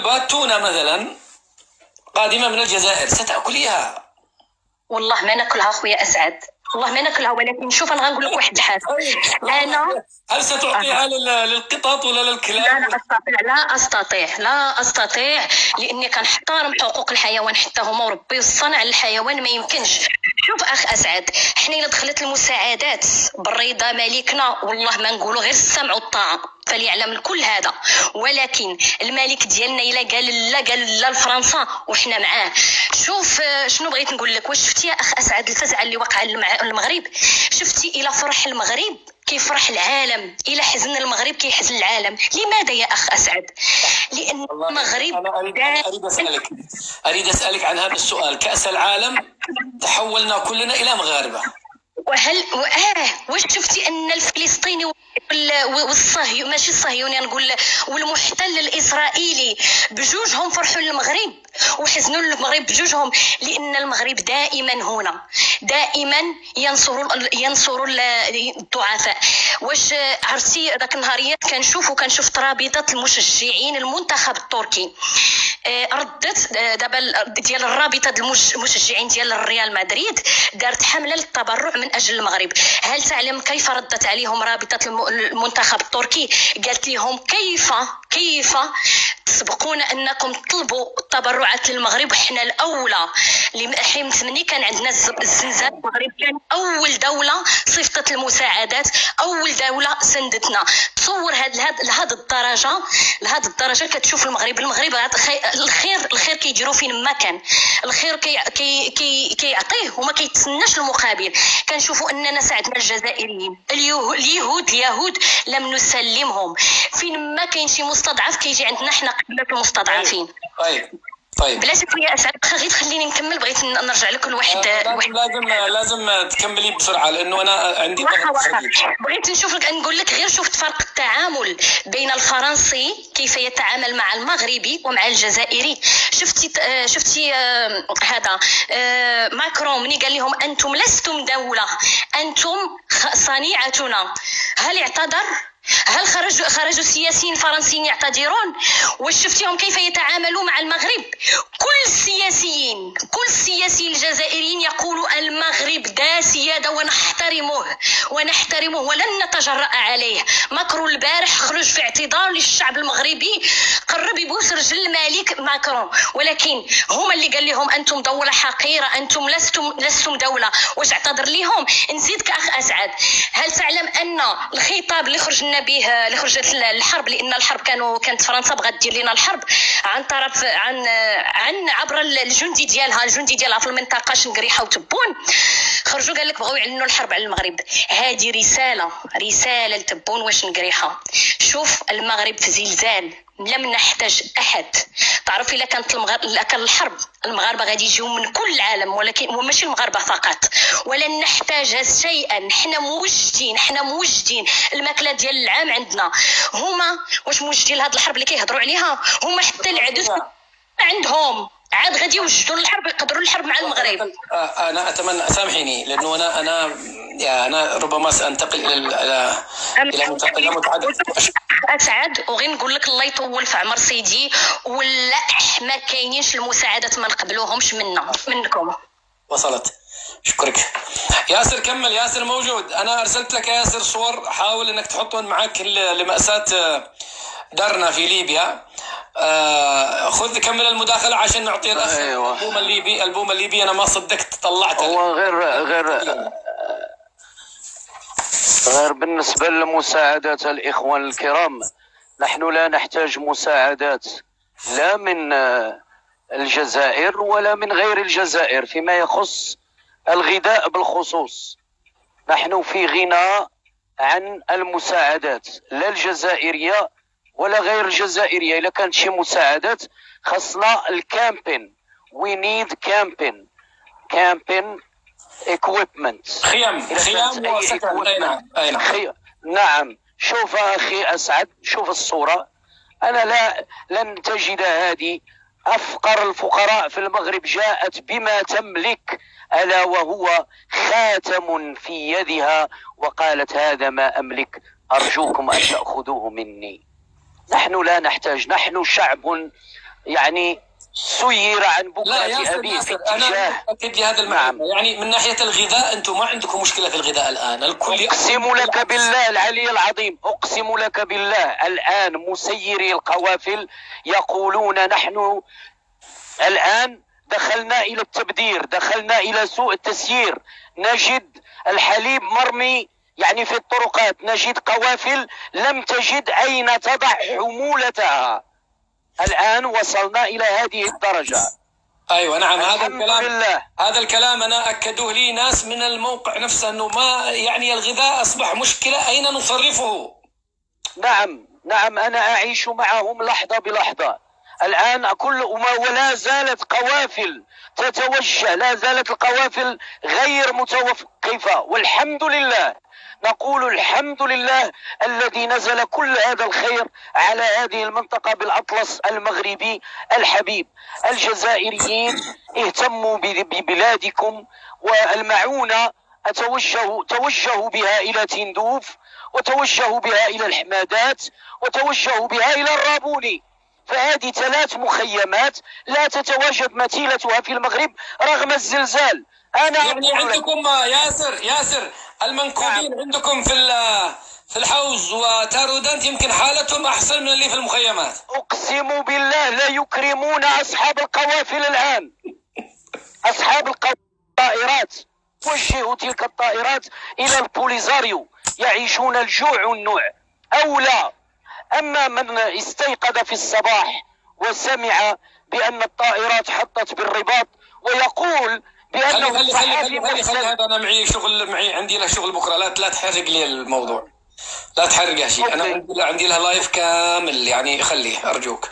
وجبات تونة مثلا قادمة من الجزائر ستأكليها؟ والله ما ناكلها خويا اسعد، والله ما ناكلها، ولكن شوف انا غنقول لك واحد الحاجه. انا هل ستعطيها للقطط ولا للكلاب؟ لا استطيع لاني كنحترم حقوق الحيوان حتى هما، وربي وصانا على الحيوان ما يمكنش. شوف اخ اسعد، حنا الا دخلت المساعدات بالرضا مالكنا والله ما نقولوا غير السمع والطاعه، فليعلم الكل هذا. ولكن الملك ديالنا الا قال لا لفرنسا وحنا معاه. شوف شنو بغيت نقول لك، واش شفتي يا اخ اسعد الفزعه اللي وقع المغرب؟ شفتي الى فرح المغرب كيفرح العالم، الى حزن المغرب كيحزن العالم. لماذا يا اخ اسعد؟ لان المغرب اريد اسالك عن هذا السؤال. كاس العالم تحولنا كلنا الى مغاربه، واش شفتي ان الفلسطيني والصهيوني، ماشي الصهيوني نقول، والمحتل الاسرائيلي بجوجهم فرحوا للمغرب وحزنوا للمغرب بجوجهم؟ لان المغرب دائما هنا، دائما ينصروا الضعفاء. واش عرفتي ذاك النهاريات كنشوف رابطه المشجعين المنتخب التركي ردت دابا ديال الرابطه المشجعين ديال الريال مدريد، دارت حمله للتبرع من اجل المغرب. هل تعلم كيف ردت عليهم رابطه المنتخب التركي؟ قالت لهم كيف تسبقون انكم تطلبوا التبرعات للمغرب وحنا الاولى. حيت مني كان عندنا الزلزال المغرب كان اول دوله صيفطت المساعدات، اول دوله سندتنا. تصور لهذه الدرجه كتشوف المغرب الخير كيديروا فين ما كان، الخير كيعطيه وما كيتسناش المقابل. كنشوفوا اننا ساعدنا الجزائريين، اليهود لم نسلمهم. فين ما كاين شي مستضعف كيجي عندنا حنا قبل المستضعفين. طيب بلاش يا اسعد غير تخليني نكمل، بغيت نرجع لك لواحد. لازم تكملي بسرعه لانه انا عندي بغيت نقول لك غير شفت فرق التعامل بين الفرنسي كيف يتعامل مع المغربي ومع الجزائري. شفتي هذا ماكرون مني قال لهم انتم لستم دوله، انتم صنيعتنا. هل اعتذر؟ هل خرجوا سياسيين فرنسيين يعتذرون؟ واش شفتيهم كيف يتعاملوا مع المغرب؟ كل السياسيين الجزائريين يقولوا المغرب دا سيادة ونحترمه ولن نتجرأ عليه. ماكرون البارح خرج في اعتذار للشعب المغربي، قرب يبوس رجل الملك ماكرون، ولكن هما اللي قال لهم انتم دولة حقيرة، انتم لستم دولة. واش اعتذر لهم؟ نزيدك اخ اسعد، هل تعلم ان الخطاب اللي خرجنا به، اللي خرجت الحرب، لان الحرب كانت فرنسا بغات دير لنا الحرب عن طرف عن عبر الجندي ديالها في المنطقه شنقريحه وتبون، خرجوا قال لك بغاو يعلنوا الحرب على المغرب. هذه رساله لتبون وشنقريحه. شوف المغرب في زلزال، لم نحتاج احد. تعرف الا كانت كان الحرب المغاربه غادي يجيو من كل العالم، ولكن وماشي المغاربه فقط، ولن نحتاج شيئا. حنا موجدين الماكله ديال العام عندنا. هما واش موجدين لهاد الحرب اللي كيهضروا عليها؟ هما حتى العدس عندهم عاد غادي يوجدوا الحرب، يقدروا الحرب مع المغرب. انا اتمنى سامحيني لانه انا ربما سانتقل الى متحدث اسعد، وغير نقول لك الله يطول في عمر سيدي، ولا ما كاينينش المساعدات ما نقبلوهمش منكم. وصلت. شكرك ياسر. كمل ياسر موجود. انا ارسلت لك ياسر صور، حاول انك تحطهم معك لمأساة دارنا في ليبيا. خذ كمل المداخلة عشان نعطي الأخ. أيوة. البوم الليبي أنا ما صدقت طلعته. هو غير بالنسبة لمساعدات الإخوان الكرام، نحن لا نحتاج مساعدات لا من الجزائر ولا من غير الجزائر. فيما يخص الغذاء بالخصوص، نحن في غنى عن المساعدات، لا الجزائرية ولا غير الجزائرية. إذا كانت شي مساعدات خاصنا الكامبين. we need camping equipment. خيام وسكن. نعم. شوف أخي أسعد، شوف الصورة. أنا لن تجد هذه. أفقر الفقراء في المغرب جاءت بما تملك، ألا وهو خاتم في يدها، وقالت هذا ما أملك، أرجوكم أن تأخذوه مني. نحن لا نحتاج. نحن شعب يعني سير عن لا بكرة ياسر أبيه في ياسر، انا اتجاه. اكد لي هذا المعنى. يعني من ناحيه الغذاء انتم ما عندكم مشكله في الغذاء الان، الكل أقسم لك بالله العلي العظيم، أقسم لك بالله الآن مسيري القوافل يقولون نحن الآن دخلنا إلى التبذير، دخلنا إلى سوء التسيير، نجد الحليب مرمي يعني في الطرقات، نجد قوافل لم تجد أين تضع حمولتها. الآن وصلنا إلى هذه الدرجة. ايوه نعم، هذا الكلام انا اكدوه لي ناس من الموقع نفسه، انه ما يعني الغذاء اصبح مشكله، اين نصرفه؟ نعم أنا أعيش معهم لحظة بلحظة. الآن ولا زالت قوافل تتوجه، لا زالت القوافل غير متوقفة، والحمد لله، نقول الحمد لله الذي نزل كل هذا الخير على هذه المنطقة بالأطلس المغربي الحبيب. الجزائريين اهتموا ببلادكم، والمعونة توجهوا بها إلى تندوف، وتوجهوا بها إلى الحمادات، وتوجهوا بها إلى الرابوني. فهذه 3 مخيمات لا تتواجد مثيلتها في المغرب رغم الزلزال. أنا يعني عندكم ياسر المنكوبين عندكم في الحوز وتارودانت يمكن حالتهم أحسن من اللي في المخيمات. أقسم بالله لا يكرمون أصحاب القوافل الآن. أصحاب الطائرات وجهوا تلك الطائرات إلى البوليزاريو، يعيشون الجوع والنوع أولى. أما من استيقظ في الصباح وسمع بأن الطائرات حطت بالرباط ويقول بأنه خلي هذا، أنا معي عندي له شغل بكرة، لا تحرق لي الموضوع، لا تحرق شيء. أنا عندي له لايف كامل، يعني خليه أرجوك.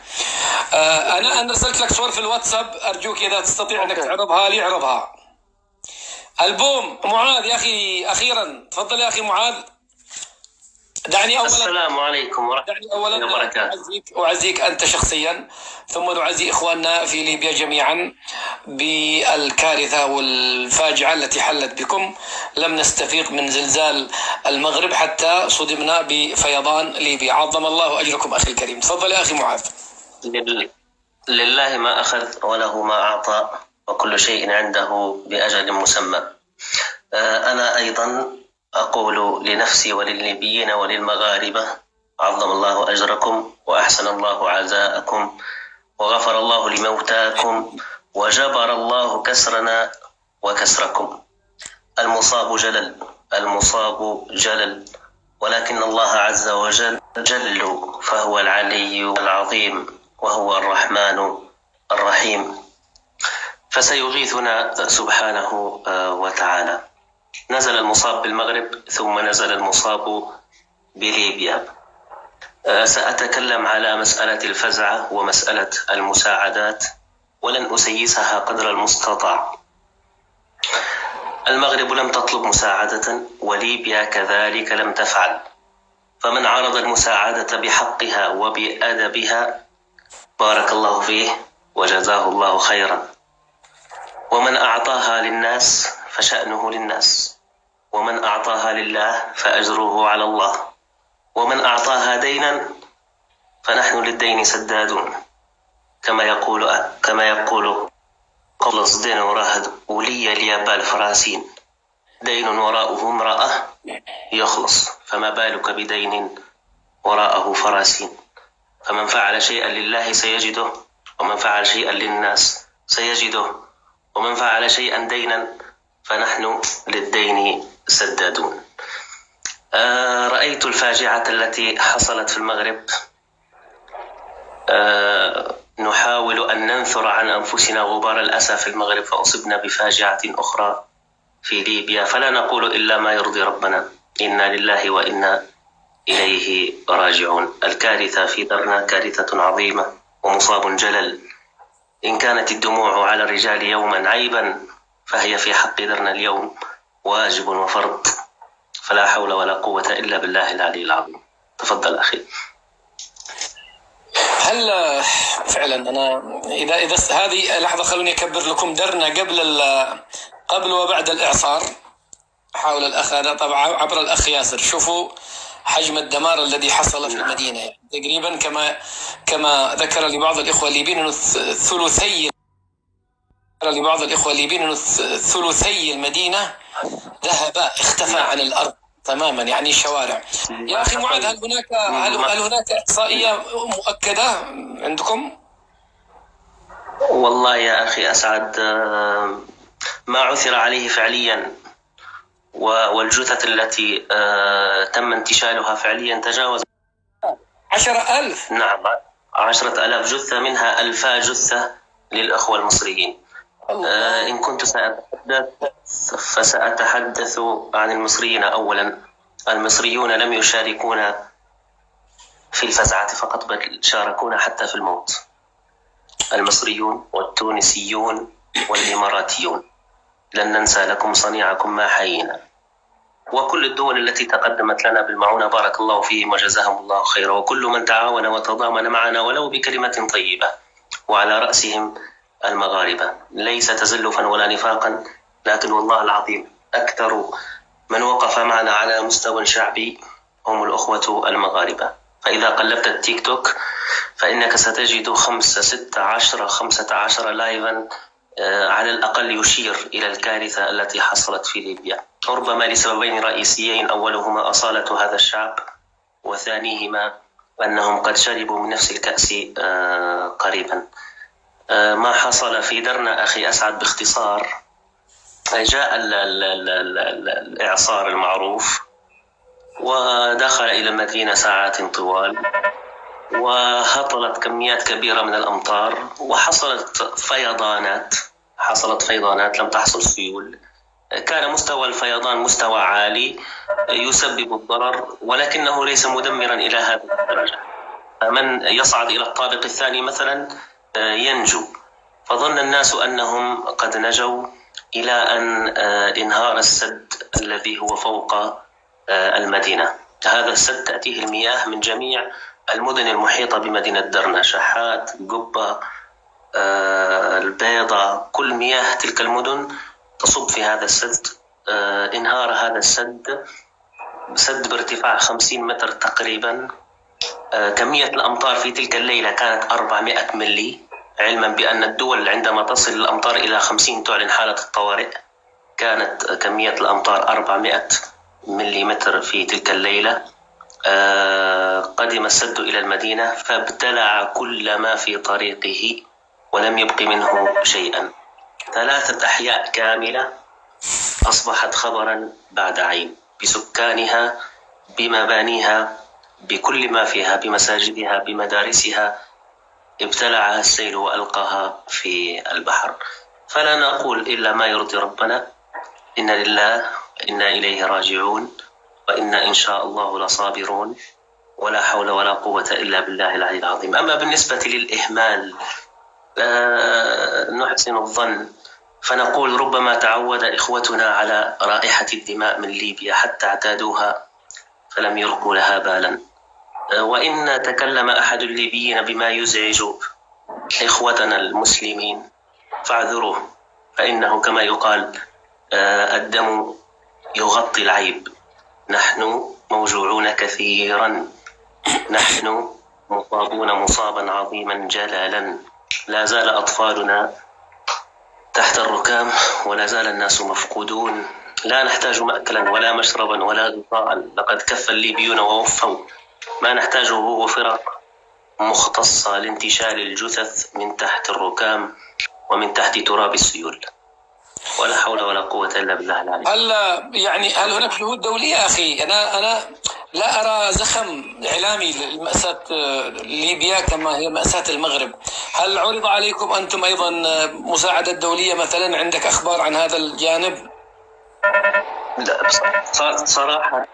أنا أرسلت لك صور في الواتساب، أرجوك إذا تستطيع أنك تعرضها لي اعرضها. البوم معاذ يا أخي، أخيرا تفضل يا أخي معاذ. دعني أولا السلام عليكم ورحمة الله وبركاته. أعزيك أنت شخصيا، ثم نعزي إخواننا في ليبيا جميعا بالكارثة والفاجعة التي حلت بكم. لم نستفيق من زلزال المغرب حتى صدمنا بفيضان ليبيا. عظم الله أجركم أخي الكريم. تفضل يا أخي معاذ. لله ما أخذ وله ما أعطى، وكل شيء عنده بأجل مسمى. أنا أيضا أقول لنفسي وللليبيين وللمغاربة: عظم الله أجركم، وأحسن الله عزاءكم، وغفر الله لموتاكم، وجبر الله كسرنا وكسركم. المصاب جلل، ولكن الله عز وجل جل، فهو العلي العظيم، وهو الرحمن الرحيم، فسيغيثنا سبحانه وتعالى. نزل المصاب بالمغرب، ثم نزل المصاب بليبيا. سأتكلم على مسألة الفزعة ومسألة المساعدات، ولن أسيسها قدر المستطاع. المغرب لم تطلب مساعدة، وليبيا كذلك لم تفعل، فمن عرض المساعدة بحقها وبأدبها بارك الله فيه وجزاه الله خيرا، ومن أعطاها للناس فشأنه للناس، ومن أعطاها لله فأجره على الله، ومن أعطاها دينا فنحن للدين سدادون، كما يقول قلص دين وراهد ولي اليابال فراسين، دين وراءه امرأة يخلص، فما بالك بدين وراءه فراسين. فمن فعل شيئا لله سيجده، ومن فعل شيئا للناس سيجده، ومن فعل شيئا دينا فنحن للدين سدادون. رأيت الفاجعة التي حصلت في المغرب. نحاول أن ننثر عن أنفسنا غبار الأسى في المغرب، فأصبنا بفاجعة أخرى في ليبيا، فلا نقول إلا ما يرضي ربنا. إنا لله وإنا إليه راجعون. الكارثة في درنا كارثة عظيمة، ومصاب جلل. إن كانت الدموع على الرجال يوما عيبا، فهي في حق درنا اليوم واجب وفرض. فلا حول ولا قوة إلا بالله العلي العظيم. تفضل أخي. هل فعلا أنا إذا هذه لحظة خلوني أكبر لكم درنا قبل وبعد الإعصار. حاول الأخ هذا طبعا عبر الأخ ياسر. شوفوا حجم الدمار الذي حصل في المدينة، يعني تقريبا كما ذكر لي بعض الإخوة الليبيين أنه ثلثي المدينة ذهب، اختفى عن الأرض تماما، يعني الشوارع. يا أخي معاذ، هل هناك إحصائية مؤكدة عندكم؟ والله يا أخي أسعد، ما عثر عليه فعليا، والجثث التي تم انتشالها فعليا تجاوز 10,000. نعم، 10,000 جثة، منها 1000 جثة للأخوة المصريين. إن كنت فسأتحدث عن المصريين أولا. المصريون لم يشاركون في الفزعة فقط، بل شاركونا حتى في الموت. المصريون والتونسيون والإماراتيون، لن ننسى لكم صنيعكم ما حيينا. وكل الدول التي تقدمت لنا بالمعونة بارك الله فيهم وجزاهم الله خيرا، وكل من تعاون وتضامن معنا ولو بكلمة طيبة، وعلى رأسهم المغاربة، ليس تزلفا ولا نفاقا، لكن والله العظيم أكثر من وقف معنا على مستوى شعبي هم الأخوة المغاربة. فإذا قلبت التيك توك فإنك ستجد 5 16 15 لايفا على الأقل يشير إلى الكارثة التي حصلت في ليبيا، ربما لسببين رئيسيين: أولهما أصالة هذا الشعب، وثانيهما أنهم قد شربوا من نفس الكأس قريبا. ما حصل في درنا أخي أسعد باختصار: جاء الإعصار المعروف ودخل إلى المدينة ساعات طوال، وهطلت كميات كبيرة من الأمطار، وحصلت فيضانات لم تحصل سيول. كان مستوى الفيضان مستوى عالي يسبب الضرر، ولكنه ليس مدمرا إلى هذه الدرجة. من يصعد إلى الطابق الثاني مثلا ينجو، فظن الناس أنهم قد نجوا، إلى أن انهار السد الذي هو فوق المدينة. هذا السد تأتيه المياه من جميع المدن المحيطة بمدينة درنا، شحات، قبة، البيضة، كل مياه تلك المدن تصب في هذا السد. انهار هذا السد، سد بارتفاع 50 متر تقريبا. كمية الأمطار في تلك الليلة كانت 400 ملي، علما بأن الدول عندما تصل الأمطار إلى 50 تعلن حالة الطوارئ. كانت كمية الأمطار 400 مليمتر في تلك الليلة. قدم السد إلى المدينة فابتلع كل ما في طريقه ولم يبق منه شيئا. 3 أحياء كاملة أصبحت خبرا بعد عين، بسكانها، بمبانيها، بكل ما فيها، بمساجدها، بمدارسها، ابتلعها السيل وألقاها في البحر. فلا نقول إلا ما يرضي ربنا: إنا لله إنا إليه راجعون، وإنا إن شاء الله لصابرون، ولا حول ولا قوة إلا بالله العلي العظيم. أما بالنسبة للإهمال نحسن الظن، فنقول ربما تعود إخوتنا على رائحة الدماء من ليبيا حتى اعتادوها فلم يلقوا لها بالا. وإن تكلم أحد الليبيين بما يزعج إخوتنا المسلمين فاعذروه، فإنه كما يقال الدم يغطي العيب. نحن موجوعون كثيرا، نحن مصابون مصابا عظيما جلالا. لا زال أطفالنا تحت الركام، ولا زال الناس مفقودون. لا نحتاج مأكلا ولا مشربا ولا غطاء، لقد كف الليبيون ووفوا. ما نحتاجه هو فرق مختصة لانتشال الجثث من تحت الركام ومن تحت تراب السيول، ولا حول ولا قوة إلا بالله العلي. هل هناك شهود دولية أخي؟ أنا لا أرى زخم إعلامي لمأساة ليبيا كما هي مأساة المغرب. هل عرض عليكم أنتم أيضا مساعدة دولية مثلا؟ عندك أخبار عن هذا الجانب؟ لا صراحة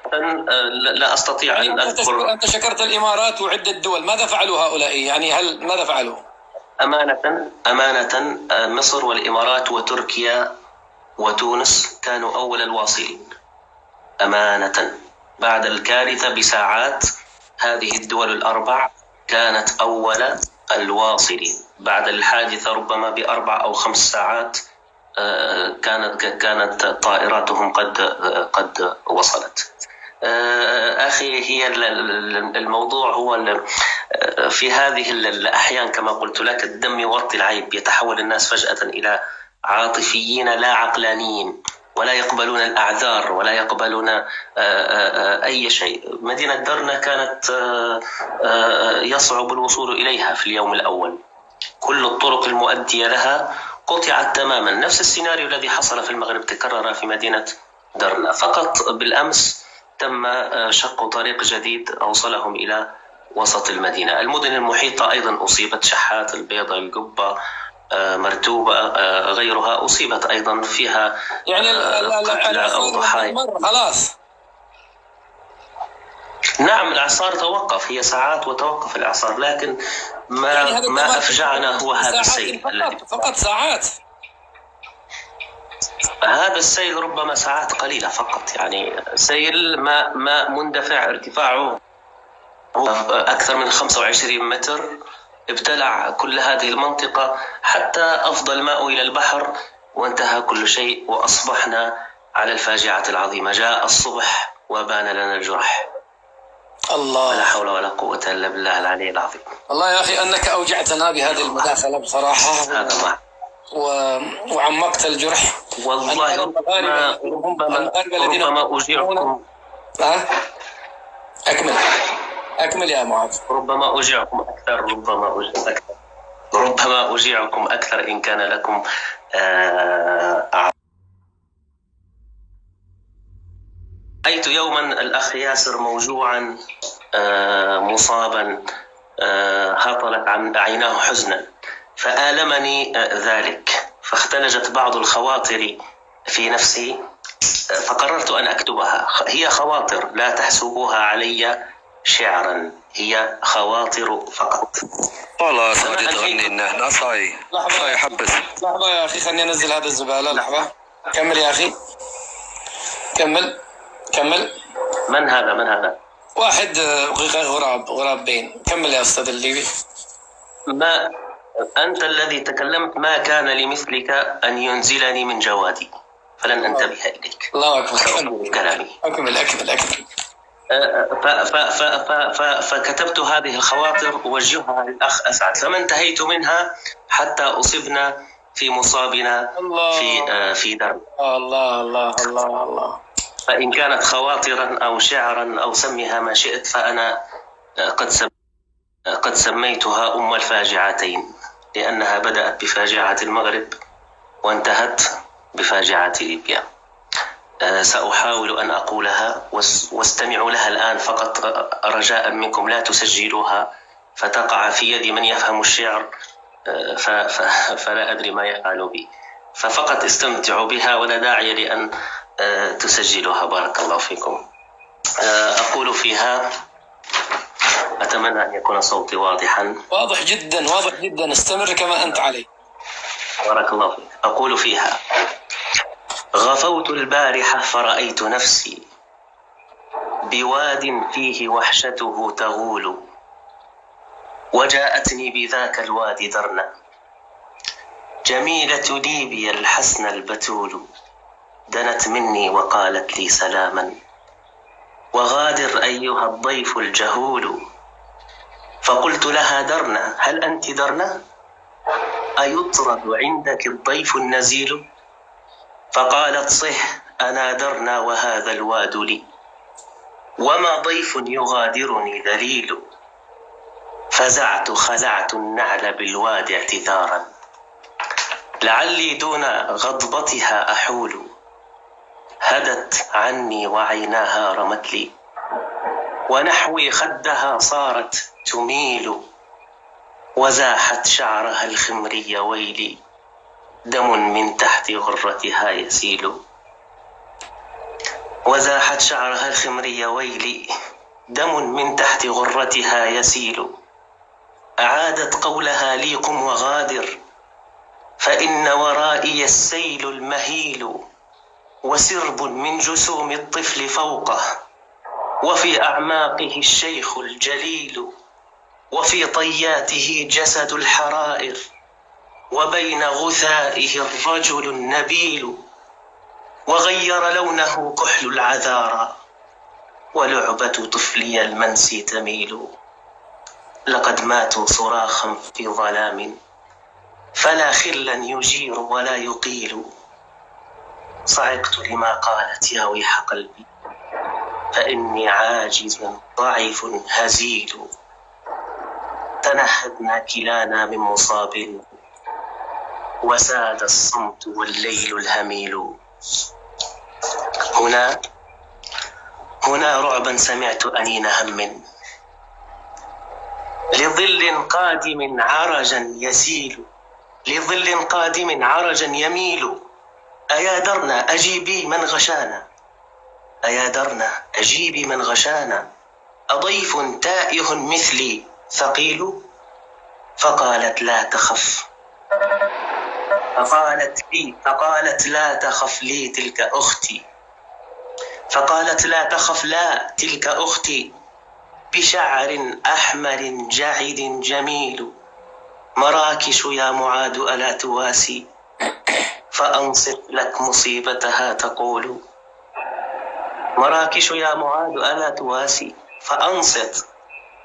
لا أستطيع أن أذكر. أنت شكرت الإمارات وعدة دول، ماذا فعلوا هؤلاء؟ يعني ماذا فعلوا؟ أمانة مصر والإمارات وتركيا وتونس كانوا أول الواصلين أمانة. بعد الكارثة بساعات هذه الدول ال4 كانت أول الواصلين. بعد الحادثة ربما ب4 أو 5 ساعات كانت طائراتهم قد وصلت. أخي، هي الموضوع هو في هذه الأحيان كما قلت لك الدم يغطي العيب، يتحول الناس فجأة إلى عاطفيين لا عقلانيين، ولا يقبلون الأعذار ولا يقبلون أي شيء. مدينة درنا كانت يصعب الوصول إليها في اليوم الأول، كل الطرق المؤدية لها قطعت تماما. نفس السيناريو الذي حصل في المغرب تكرر في مدينة درنا، فقط بالأمس تم شق طريق جديد أوصلهم إلى وسط المدينة. المدن المحيطة أيضا أصيبت، شحات، البيضة، القبة، مرتوبة، غيرها أصيبت أيضا، فيها يعني قتلى أو ضحايا. خلاص. نعم، الإعصار توقف، هي ساعات وتوقف الإعصار، لكن ما أفجعنا هو هذا السيل فقط ساعات. هذا السيل ربما ساعات قليلة فقط، يعني سيل ماء مندفع ارتفاعه أكثر من 25 متر، ابتلع كل هذه المنطقة حتى أفضى الماء إلى البحر وانتهى كل شيء، وأصبحنا على الفاجعة العظيمة. جاء الصبح وبان لنا الجرح. الله، ولا حول ولا قوة إلا بالله العلي العظيم. الله يا أخي أنك أوجعتنا بهذه المداخلة بصراحة، هذا ما وعمقت الجرح. والله ربما أوجعكم. أكمل يا معاذ. ربما أوجعكم أكثر إن كان لكم رأيت يوما الأخ ياسر موجوعا مصابا، هطلت عن عيناه حزنا، فآلمني ذلك، فاختلجت بعض الخواطر في نفسي، فقررت أن أكتبها. هي خواطر، لا تحسبوها علي شعرا، هي خواطر فقط. والله صادي تغني لنا صاي حبس. لحظة يا أخي، خليني أنزل هذا الزبالة. لحظة، كمل يا أخي، كمل. من هذا؟ واحد غراب بين. كمل يا أستاذ الليبي. ما أنت الذي تكلمت، ما كان لمثلك أن ينزلني من جوادي، فلن أنتبه إليك. الله أكبر. كلامي. أكمل. فكتبت هذه الخواطر أوجهها للأخ أسعد، فما انتهيت منها حتى أصبنا في مصابنا في درب. الله. فإن كانت خواطرا أو شعرا أو سميها ما شئت، فأنا قد سميتها أم الفاجعتين، لأنها بدأت بفاجعة المغرب وانتهت بفاجعة ليبيا. سأحاول أن أقولها، واستمعوا لها الآن فقط رجاء منكم، لا تسجلوها فتقع في يد من يفهم الشعر، فلا أدري ما يفعل بي، ففقط استمتعوا بها، ولا داعي لأن تسجلوها. بارك الله فيكم. أقول فيها، أتمنى أن يكون صوتي واضحا. واضح جدا. استمر كما أنت عليه. بارك الله فيك. أقول فيها: غفوت البارحة فرأيت نفسي بواد فيه وحشته تغول، وجاءتني بذاك الوادي درنا جميلة ليبيا الحسن البتول، دنت مني وقالت لي سلاما، وغادر أيها الضيف الجهول. فقلت لها: درنا، هل أنت درنا؟ أيطرد عندك الضيف النزيل؟ فقالت: صح، أنا درنا وهذا الواد لي، وما ضيف يغادرني ذليل. فزعت خلعت النعل بالواد اعتذارا، لعلي دون غضبتها أحول. هدت عني وعيناها رمت لي، ونحوي خدها صارت تميل. وزاحت شعرها الخمري ويلي، دم من تحت غرتها يسيل. وزاحت شعرها الخمري ويلي، دم من تحت غرتها يسيل. أعادت قولها لي: قم وغادر، فإن ورائي السيل المهيل، وسرب من جسوم الطفل فوقه، وفي أعماقه الشيخ الجليل، وفي طياته جسد الحرائر، وبين غثائه الرجل النبيل. وغير لونه كحل العذارى، ولعبة طفلي المنسي تميل. لقد ماتوا صراخا في ظلام، فلا خلا يجير ولا يقيل. صعقت لما قالت يا ويح قلبي، فإني عاجز ضعيف هزيل. تنهدنا كلانا من مصاب، وساد الصمت والليل الهميل. هنا رعبا سمعت أنين هم، لظل قادم عرجا يسيل، لظل قادم عرجا يميل. أيا درنا أجيبي من غشانا، أيا درنا أجيبي من غشانا، أضيف تائه مثلي ثقيل. فقالت لا تخف، فقالت لا تخف لي تلك أختي، فقالت لا تخف لا تلك أختي، بشعر أحمر جعد جميل. مراكش يا معاد ألا تواسي، فأنصت لك مصيبتها تقول. مراكش يا معاد ألا تواسي، فأنصت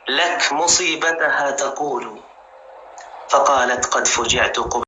لك مصيبتها تقول. فقالت قد فجعت